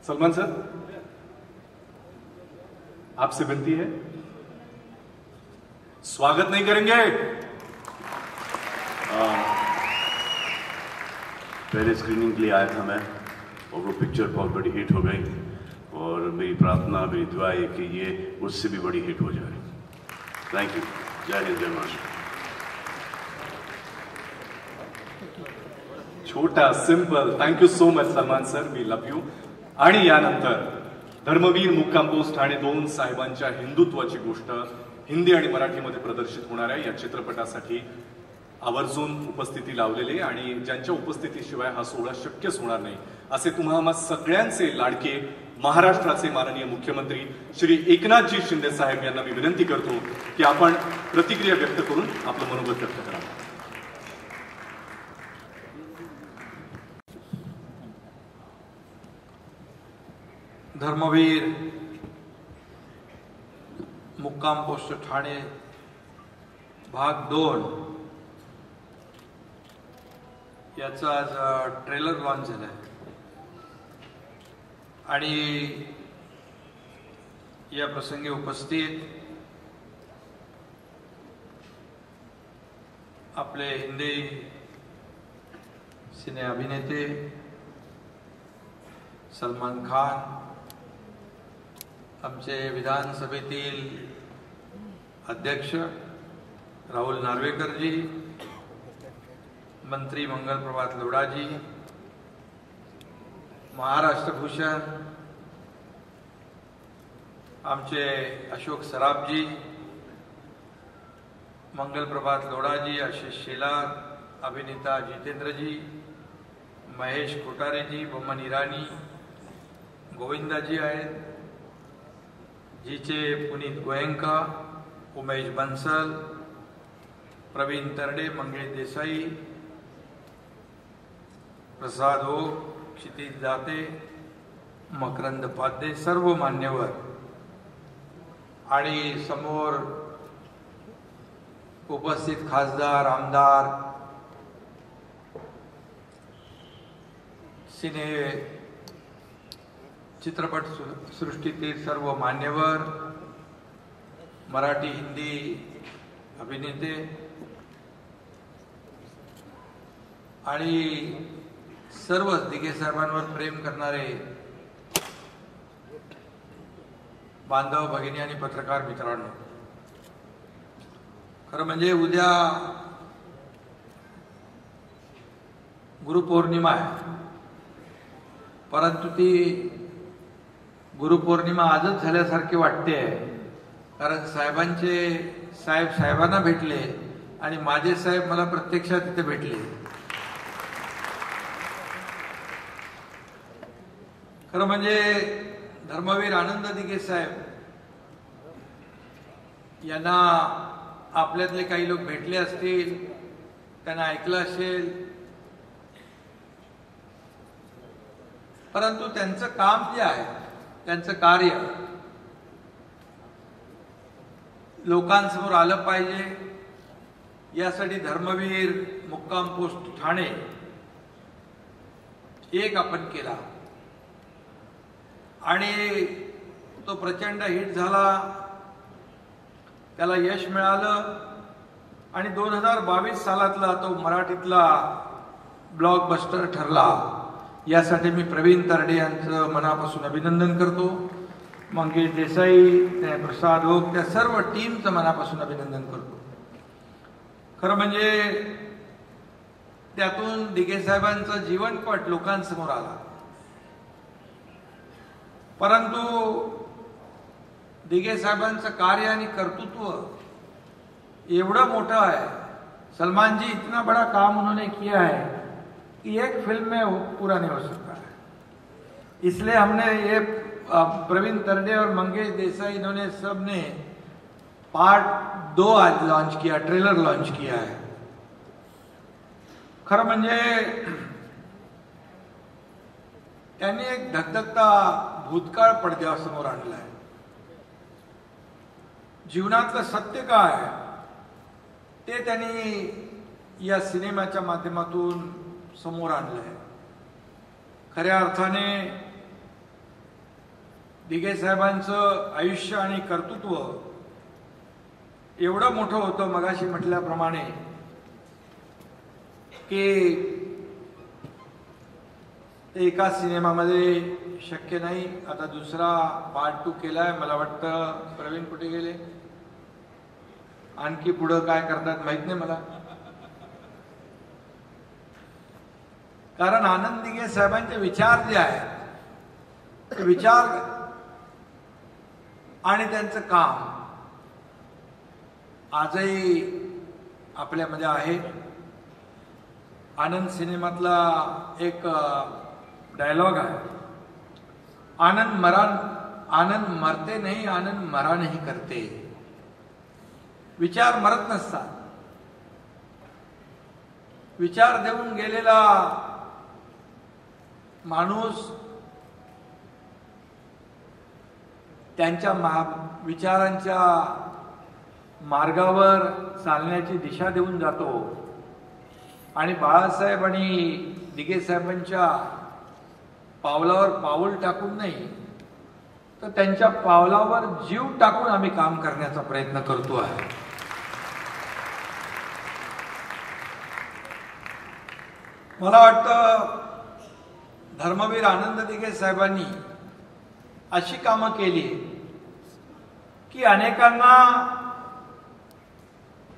S2: सलमान सर, आपसे विनती है, स्वागत नहीं करेंगे?
S8: पहले स्क्रीनिंग के लिए आया था मैं, और वो पिक्चर बहुत बड़ी हिट हो गई, और मेरी प्रार्थना, मेरी दुआ है कि ये उससे भी बड़ी हिट हो जाए। Thank you. जय हिंद, जय महाराष्ट्र।
S2: छोटा, simple. Thank you so much Salman sir, we love you. आणि यानंतर धर्मवीर मुक्काम पोस्ट ठाणे 2 साहेबांच्या हिंदुत्वाची गोष्ट हिंदी आणि मराठीमध्ये प्रदर्शित होणाऱ्या या चित्रपटासाठी आवर्जून उपस्थिती लावलेले आणि ज्यांच्या उपस्थितीशिवाय हा सोहळा शक्यच होणार नाही असे तुम्हा सगळ्यांचे लाडके महाराष्ट्राचे माननीय मुख्यमंत्री श्री एकनाथजी शिंदे साहेब यांना मी विनंती करतो की आपण प्रतिक्रिया व्यक्त करून आपलं मनोगत व्यक्त करावं.
S9: धर्मवीर मुक्काम पोस्ट ठाणे भाग 2 याचा आज ट्रेलर लॉन्च झाला आहे आणि या प्रसंगी उपस्थित आपले हिंदी सिने अभिनेते सलमान खान, आमचे विधानसभेतील अध्यक्ष राहुल नार्वेकरजी, मंत्री मंगलप्रभात लोढाजी, महाराष्ट्र भूषण आमचे अशोक सराफजी, मंगलप्रभात लोढाजी, आशिष शेलार, अभिनेता जितेंद्रजी, महेश कोठारेजी, बमन इराणी, गोविंदाजी आहेत, जीचे पुनीत गोयंका, उमेश बन्सल, प्रवीण तरडे, मंगेश देसाई, प्रसाद ओक, क्षितिज दाते, मकरंद पाध्ये, सर्व मान्यवर आणि समोर उपस्थित खासदार, आमदार, सिने चित्रपट सृष्टीतील सर्व मान्यवर, मराठी हिंदी अभिनेते आणि सर्वच दिघे साहेबांवर प्रेम करणारे बांधव, भगिनी आणि पत्रकार मित्रांनो, खरं म्हणजे उद्या गुरुपौर्णिमा आहे, परंतु ती गुरुपौर्णिमा आजच झाल्यासारखी वाटते आहे, कारण साहेबांना भेटले आणि माझे साहेब मला प्रत्यक्षात तिथे भेटले. खरं म्हणजे धर्मवीर आनंद दिघे साहेब यांना आपल्यातले काही लोक भेटले असतील, त्यांना ऐकलं असेल, परंतु त्यांचं काम जे आहे, त्यांचं कार्य लोकांसमोर आलं पाहिजे यासाठी धर्मवीर मुक्काम पोस्ट ठाणे एक आपण केला आणि तो प्रचंड हिट झाला, त्याला यश मिळालं आणि 2022 सालातला तो मराठीतला ब्लॉकबस्टर ठरला. यासाठी मी प्रवीण तरडे यांचं मनापासून अभिनंदन करतो, मंगेश देसाई, प्रसाद ओक, त्या सर्व टीमचं मनापासून अभिनंदन करतो. खरं म्हणजे त्यातून दिघे साहेबांचा जीवनपट लोकांसमोर आला, परंतु दिघे साहेबांचं कार्य आणि कर्तृत्व एवढं मोठं है, सलमान जी इतना बड़ा काम उन्होंने किया है कि एक फिल्म में पूरा नहीं हो सकता है। इसलिए हमने ये प्रवीण तरडे और मंगेश देसाई इन्होंने सब ने पार्ट 2 आज लॉन्च किया, ट्रेलर लॉन्च किया है। खरं म्हणजे त्यांनी एक धगधगता भूतकाळ पडद्यासमोर आणलाय। जीवनातलं सत्य काय ते त्यांनी या सिनेमाच्या माध्यमातून समोर आणलंय। खऱ्या अर्थाने दिघे साहेबांचं आयुष्य आणि कर्तृत्व एवढं मोठं होतं मगाशी म्हटल्याप्रमाणे की एका सिनेमामध्ये शक्य नाही. आता दुसरा पार्ट 2 केलाय. मला वाटतं प्रवीण कुठे गेले, आणखी पुढं काय करतात माहित नाही मला. कारण आनंद दिघे साहेबांचे विचार जे आहेत ते विचार आणि त्यांचं काम आजही आपल्यामध्ये आहे. आनंद सिनेमातला एक डायलॉग आहे, आनंद मरते नाही, आनंद मरा नाही करते. विचार मरत नसतात. विचार देऊन गेलेला माणूस त्यांच्या विचारांच्या मार्गावर चालण्याची दिशा देऊन जातो. आणि बाळासाहेब आणि दिघे साहेबांच्या पावलावर पाऊल टाकून नाही तर त्यांच्या पावलावर जीव टाकून आम्ही काम करण्याचा प्रयत्न करतो आहे. मला वाटतं धर्मवीर आनंद दिघे साहेबांनी अशी कामं केली की अनेकांना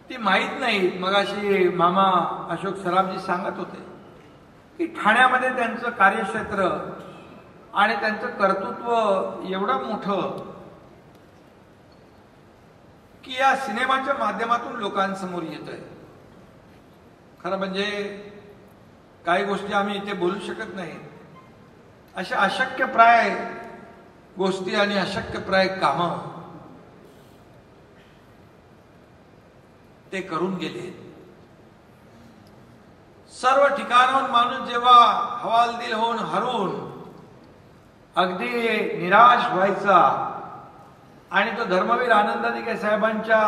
S9: ती माहीत नाही. मगाशी मामा अशोक सराफजी सांगत होते की ठाण्यामध्ये त्यांचं कार्यक्षेत्र आणि त्यांचं कर्तृत्व एवढं मोठं की या सिनेमाच्या माध्यमातून लोकांसमोर येतंय. खरं म्हणजे काही गोष्टी आम्ही इथे बोलू शकत नाही. अशा अशक्यप्राय गोष्टी आणि अशक्यप्राय कामं ते करून गेले. सर्व ठिकाणाहून माणूस जेव्हा हवालदिल होऊन हरून अगदी निराश व्हायचा आणि तो धर्मवीर आनंद दिघे साहेबांच्या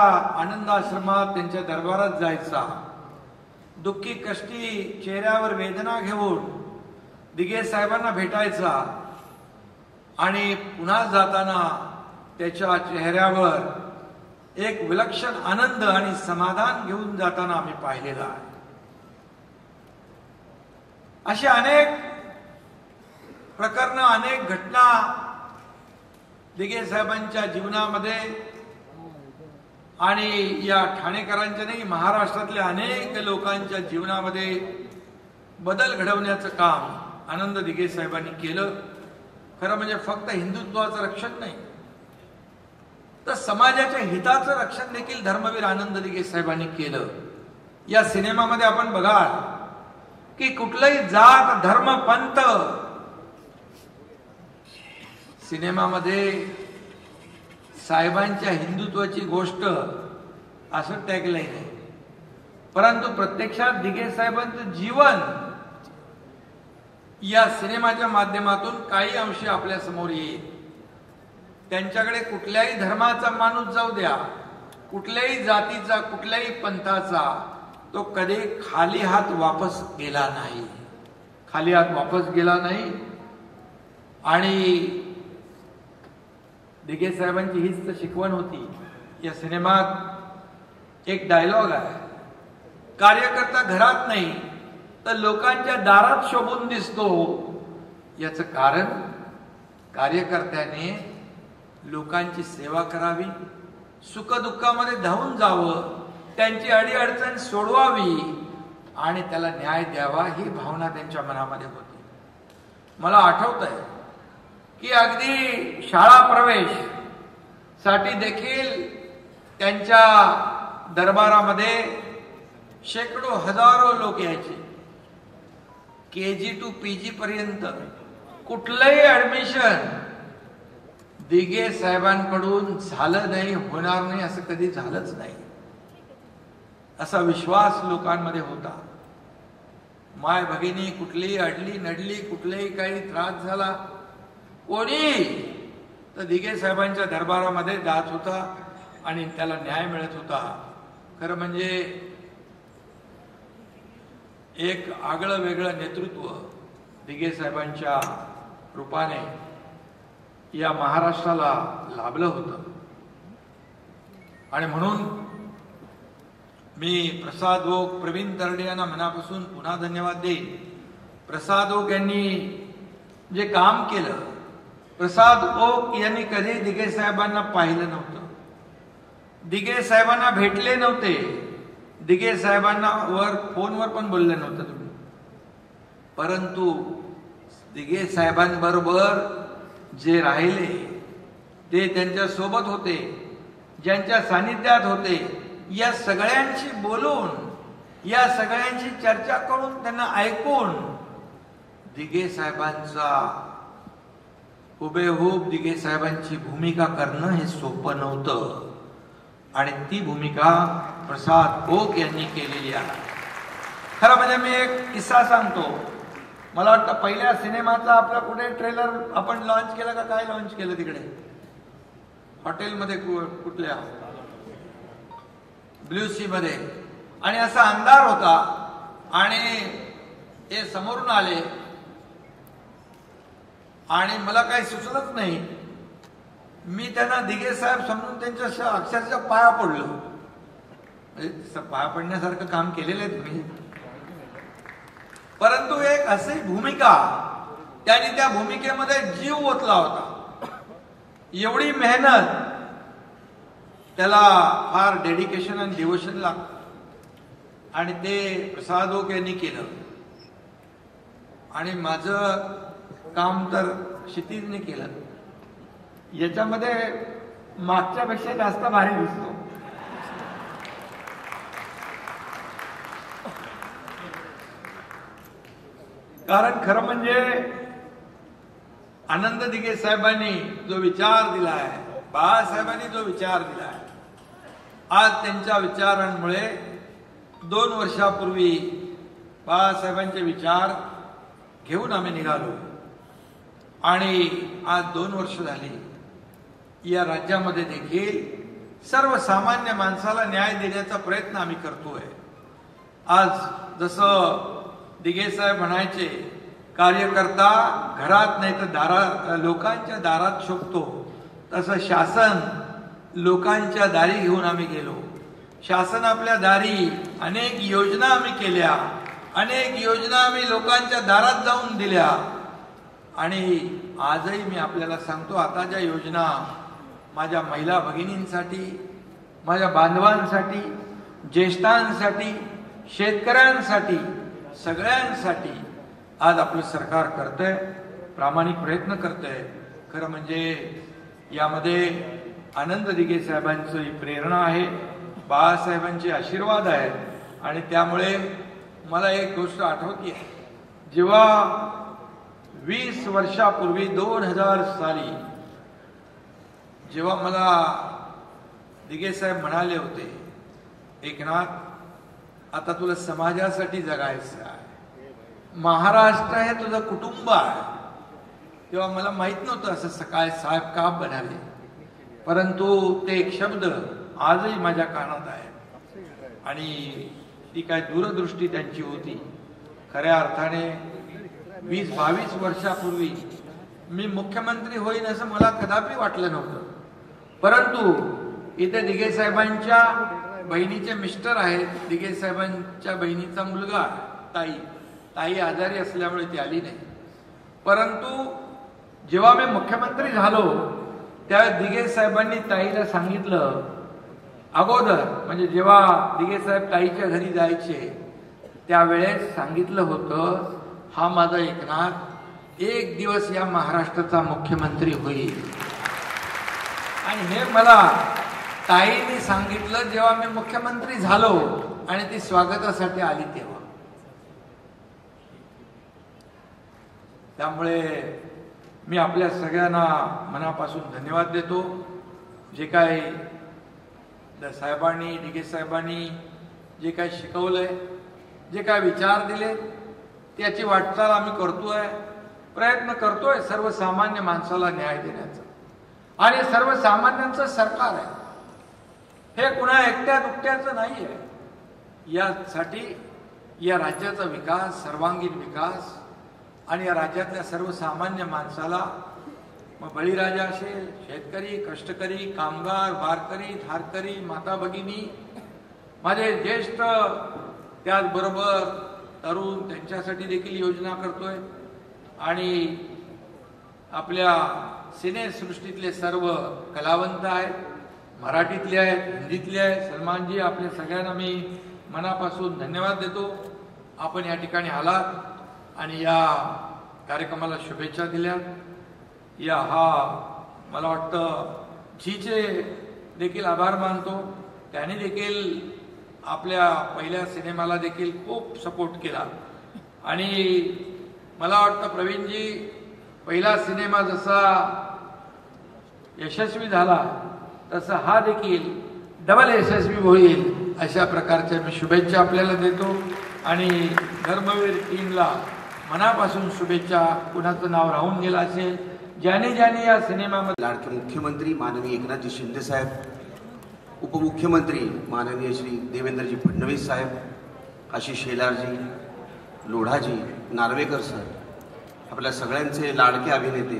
S9: आनंदाश्रमात त्यांच्या दरबारात जायचा. दुःखी कष्टी चेहऱ्यावर वेदना घेऊन दिघे साहेबांना भेटायचा आणि पुन्हा जाताना त्याच्या चेहऱ्यावर एक विलक्षण आनंद आणि समाधान घेऊन जाताना आम्ही पाहिलेला आहे. अशी अनेक प्रकरणं, अनेक घटना दिघे साहेबांच्या जीवनामध्ये आणि या ठाणेकरांच्या नाही महाराष्ट्रातल्या अनेक लोकांच्या जीवनामध्ये बदल घडवण्याचं काम आनंद दिघे साहेबांनी केलं. खरं म्हणजे फक्त हिंदुत्वाचं रक्षण नाही तर समाजाच्या हिताचं रक्षण देखील धर्मवीर आनंद दिघे साहेबांनी केलं. या सिनेमामध्ये आपण बघाल की कुठलंही जात धर्म पंथ सिनेमामध्ये साहेबांच्या हिंदुत्वाची गोष्ट असं टॅगलाईन आहे. परंतु प्रत्यक्षात दिघे साहेबांचं जीवन या सिनेमाच्या माध्यमातून काही अंशी आपल्या समोर येईल. त्यांच्याकडे कुठल्याही धर्माचा माणूस जाऊ द्या, कुठल्याही जातीचा, कुठल्याही पंथाचा, तो कधी खाली हात वापस गेला नाही. खाली हात वापस गेला नाही. आणि दिघे साहेबांची हीच तर शिकवण होती. या सिनेमात एक डायलॉग आहे, कार्यकर्ता घरात नाही तर लोकांच्या दारात शोभून दिसतो. याचं कारण कार्यकर्त्याने लोकांची सेवा करावी, सुखदुःखामध्ये धावून जावं, त्यांची अडीअडचण सोडवावी आणि त्याला न्याय द्यावा ही भावना त्यांच्या मनामध्ये होती. मला आठवतंय की अगदी शाळा प्रवेश साठी देखील त्यांच्या दरबारामध्ये शेकडो हजारो लोक यायचे. KG to PG पर्यंत कुठलंही ऍडमिशन दिघे साहेबांकडून झालं नाही, होणार नाही, असं कधी झालंच नाही. असा विश्वास लोकांमध्ये होता. माय भगिनी कुठलीही अडली नडली, कुठलेही काही त्रास झाला, कोणी तर दिघे साहेबांच्या दरबारामध्ये जात होता आणि त्याला न्याय मिळत होता. खरं म्हणजे एक आगळं वेगळं नेतृत्व दिघे साहेबांच्या रूपाने या महाराष्ट्राला लाभलं होतं. आणि म्हणून मी प्रसाद ओक, प्रवीण तरडे यांना मनापासून पुन्हा धन्यवाद देईन. प्रसाद ओक यांनी जे काम केलं, प्रसाद ओक यांनी कधी दिघे साहेबांना पाहिलं नव्हतं, दिघे साहेबांना भेटले नव्हते, दिघे साहेबांना फोनवर पण बोलले नव्हतं तुम्ही. परंतु दिघे साहेबांबरोबर जे राहिले ते त्यांच्या सोबत होते, ज्यांच्या सानिध्यात होते, या सगळ्यांशी बोलून, या सगळ्यांशी चर्चा करून, त्यांना ऐकून दिघे साहेबांचा हुबेहूब दिघे साहेबांची भूमिका करणं हे सोपं नव्हतं. आणि ती भूमिका प्रसाद ओक यांनी केलेली आहे. खरं म्हणजे मी एक किस्सा सांगतो. मला वाटतं पहिल्या सिनेमाचा आपला कुठे ट्रेलर आपण लॉन्च केला का काय लॉन्च केलं तिकडे हॉटेलमध्ये, कुठल्या ब्ल्यू सी मध्ये. आणि असा अंधार होता आणि ते समोरून आले आणि मला काही सुचलंच नाही. मी त्यांना दिघे साहेब समजून त्यांच्या अक्षरशः पाया पडलो. म्हणजे पाया पडण्यासारखं काम केलेलं आहे तुम्ही. परंतु एक अशी भूमिका, त्यांनी त्या भूमिकेमध्ये जीव ओतला होता. एवढी मेहनत, त्याला फार डेडिकेशन आणि डिवोशन लागतं. आणि ते प्रसाद ओक यांनी केलं. आणि माझं काम तर क्षितिजने केलं. याच्यामध्ये मागच्यापेक्षा जास्त भारी दिसतो. कारण खरं म्हणजे आनंद दिघे साहेबांनी जो विचार दिला आहे, बाळासाहेबांनी जो विचार दिला आहे, आज त्यांच्या विचारांमुळे 2 वर्षापूर्वी बाळासाहेबांचे विचार घेऊन आम्ही निघालो. आणि आज 2 वर्ष झाली. या राज्यामध्ये देखील सर्वसामान्य माणसाला न्याय देण्याचा प्रयत्न आम्ही करतोय. आज जसं दिघे साहेब म्हणायचे, कार्यकर्ता घरात नाही तर दारात, लोकांच्या दारात शोभतो, तसं शासन लोकांच्या दारी घेऊन आम्ही गेलो. शासन आपल्या दारी अनेक योजना आम्ही केल्या, अनेक योजना आम्ही लोकांच्या दारात जाऊन दिल्या. आणि आजही मी आपल्याला सांगतो, आता ज्या योजना माझ्या महिला भगिनींसाठी, माझ्या बांधवांसाठी, ज्येष्ठांसाठी, शेतकऱ्यांसाठी, सगळ्यांसाठी आज आपलं सरकार करतंय, प्रामाणिक प्रयत्न करतंय. खरं म्हणजे यामध्ये आनंद दिघे साहेबांची प्रेरणा आहे, बाळासाहेबांचे आशीर्वाद आहेत. आणि त्यामुळे मला एक गोष्ट आठवते, जेव्हा 20 वर्षापूर्वी 2000 साली जेव्हा मला दिघे साहेब म्हणाले होते, एकनाथ आता तुला समाजासाठी जगायचं आहे, महाराष्ट्र हे तुझं कुटुंब आहे, तेव्हा मला माहित नव्हतं असं सकाळ साहेब का बनाले. परंतु ते एक शब्द आजही माझ्या कानात आहे. आणि ती काय दूरदृष्टी त्यांची होती. खऱ्या अर्थाने 20-22 वर्षापूर्वी मी मुख्यमंत्री होईन असं मला कदापि वाटलं नव्हतं. परंतु इथे दिघे साहेबांच्या बहिणीचे मिस्टर आहेत, दिघे साहेबांच्या बहिणीचा मुलगा ताई आजारी असल्यामुळे ती आली नाही. परंतु जेव्हा मी मुख्यमंत्री झालो त्यावेळेस दिघे साहेबांनी ताईला सांगितलं, अगोदर म्हणजे जेव्हा दिघे साहेब ताईच्या घरी जायचे त्यावेळेस सांगितलं होतं, हा माझा एकनाथ एक दिवस या महाराष्ट्राचा मुख्यमंत्री होईल. आणि हे मला ताईने सांगितलं जेव्हा मी मुख्यमंत्री झालो आणि ती स्वागतासाठी आली तेव्हा. त्यामुळे मी आपल्या सगळ्यांना मनापासून धन्यवाद देतो. जे काय साहेबांनी, दिघे साहेबांनी जे काय शिकवलंय, जे काय विचार दिले, त्याची वाटचाल आम्ही करतोय, प्रयत्न करतोय सर्वसामान्य माणसाला न्याय देण्याचा. आणि सर्वसामान्यांचं सरकार आहे, हे कुणा एकट्या दुकट्याचं नाही आहे. यासाठी या राज्याचा विकास, सर्वांगीण विकास आणि या राज्यातल्या सर्वसामान्य माणसाला मग बळीराजा असेल, शेतकरी, कष्टकरी, कामगार, वारकरी, धारकरी, माता भगिनी, माझे ज्येष्ठ, त्याचबरोबर तरुण, त्यांच्यासाठी देखील योजना करतोय. आणि आपल्या सिनेसृष्टीतले सर्व कलावंत आहेत, मराठीतले आहेत, हिंदीतले आहेत. सलमानजी, आपल्या सगळ्यांना मी मनापासून धन्यवाद देतो. आपण या ठिकाणी आलात आणि या कार्यक्रमाला शुभेच्छा दिल्या. मला वाटतं झीचे देखील आभार मानतो. त्याने देखील आपल्या पहिल्या सिनेमाला देखील खूप सपोर्ट केला. आणि मला वाटतं प्रवीणजी, पहिला सिनेमा जसा यशस्वी झाला तसा हा देखील डबल यशस्वी होईल, अशा प्रकारच्या मी शुभेच्छा आपल्याला देतो. आणि धर्मवीर टीमला मनापासून शुभेच्छा. कुणाचं नाव राहून गेलं असेल, ज्याने ज्याने या सिनेमामध्ये,
S10: लाडके मुख्यमंत्री माननीय एकनाथजी शिंदे साहेब, उपमुख्यमंत्री माननीय श्री देवेंद्रजी फडणवीस साहेब, आशिष शेलारजी, लोढाजी, नार्वेकर सर, आपल्या सगळ्यांचे लाडके अभिनेते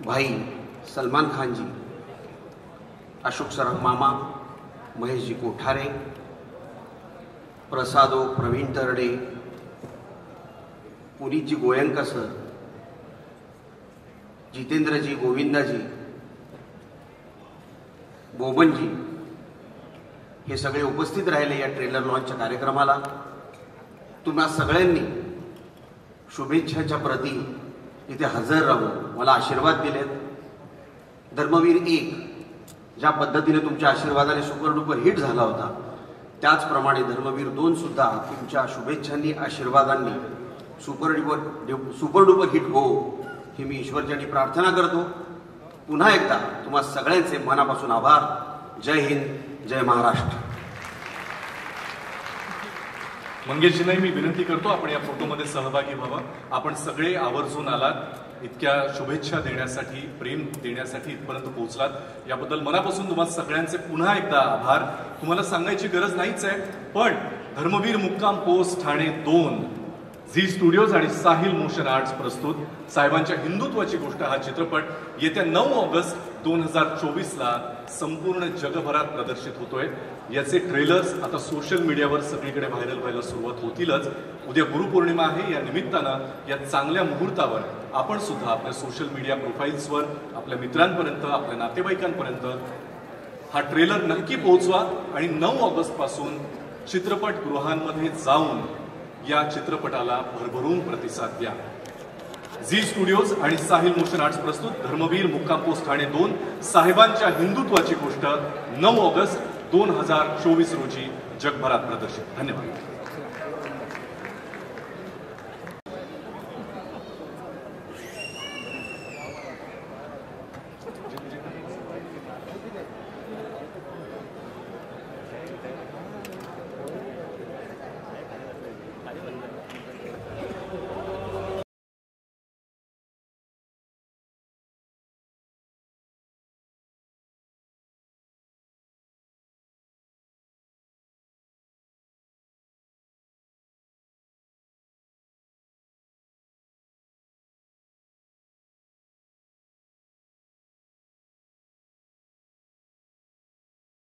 S10: भाई सलमान खानजी, अशोक सराफ मामा, महेशजी कोठारे, प्रसादो, प्रवीण तरडे, पुनीतजी गोयंका सर, जितेंद्रजी, गोविंदाजी, बोबनजी, हे सगळे उपस्थित राहिले या ट्रेलर लॉन्चच्या कार्यक्रमाला. तुम्हा सगळ्यांनी शुभेच्छाच्या प्रती इथे हजर राहून मला आशीर्वाद दिलेत. धर्मवीर 1 ज्या पद्धतीने तुमच्या आशीर्वादाने सुपरडुपर हिट झाला होता, त्याचप्रमाणे धर्मवीर 2 सुद्धा तुमच्या शुभेच्छांनी, आशीर्वादांनी सुपरडुपर हिट हो, ही मी ईश्वरचरणी प्रार्थना करतो. पुन्हा एकदा तुम्हा सगळ्यांचे मनापासून आभार. जय हिंद, जय महाराष्ट्र.
S2: मंगेशजींनाही मी विनंती करतो, आपण या फोटोमध्ये सहभागी व्हावं. आपण सगळे आवर्जून आलात, इतक्या शुभेच्छा देण्यासाठी, प्रेम देण्यासाठी इथपर्यंत पोहोचलात, याबद्दल मनापासून तुम्हाला सगळ्यांचे पुन्हा एकदा आभार. तुम्हाला सांगायची गरज नाहीच आहे, पण धर्मवीर मुक्काम पोस्ट ठाणे 2, झी स्टुडिओज आणि साहिल मोशन आर्ट्स प्रस्तुत साहेबांच्या हिंदुत्वाची गोष्ट हा चित्रपट येत्या 9 ऑगस्ट 2024ला संपूर्ण जगभरात प्रदर्शित होतोय. याचे ट्रेलर्स आता सोशल मीडियावर सगळीकडे व्हायरल व्हायला सुरुवात होतीलच. उद्या गुरुपौर्णिमा आहे, या निमित्तानं या चांगल्या मुहूर्तावर आपण सुद्धा आपल्या सोशल मीडिया प्रोफाईल्सवर, आपल्या मित्रांपर्यंत, आपल्या नातेवाईकांपर्यंत हा ट्रेलर नक्की पोहोचवा. आणि 9 ऑगस्ट पासून चित्रपटगृहांमध्ये जाऊन या चित्रपटाला भरभरून प्रतिसाद द्या. झी स्टुडिओज आणि साहिल मोशन आर्ट्स प्रस्तुत धर्मवीर मुक्काम पोस्ट ठाणे 2, साहेबांच्या हिंदुत्वाची गोष्ट 9 ऑगस्ट 2024 रोजी जगभरात प्रदर्शित. धन्यवाद.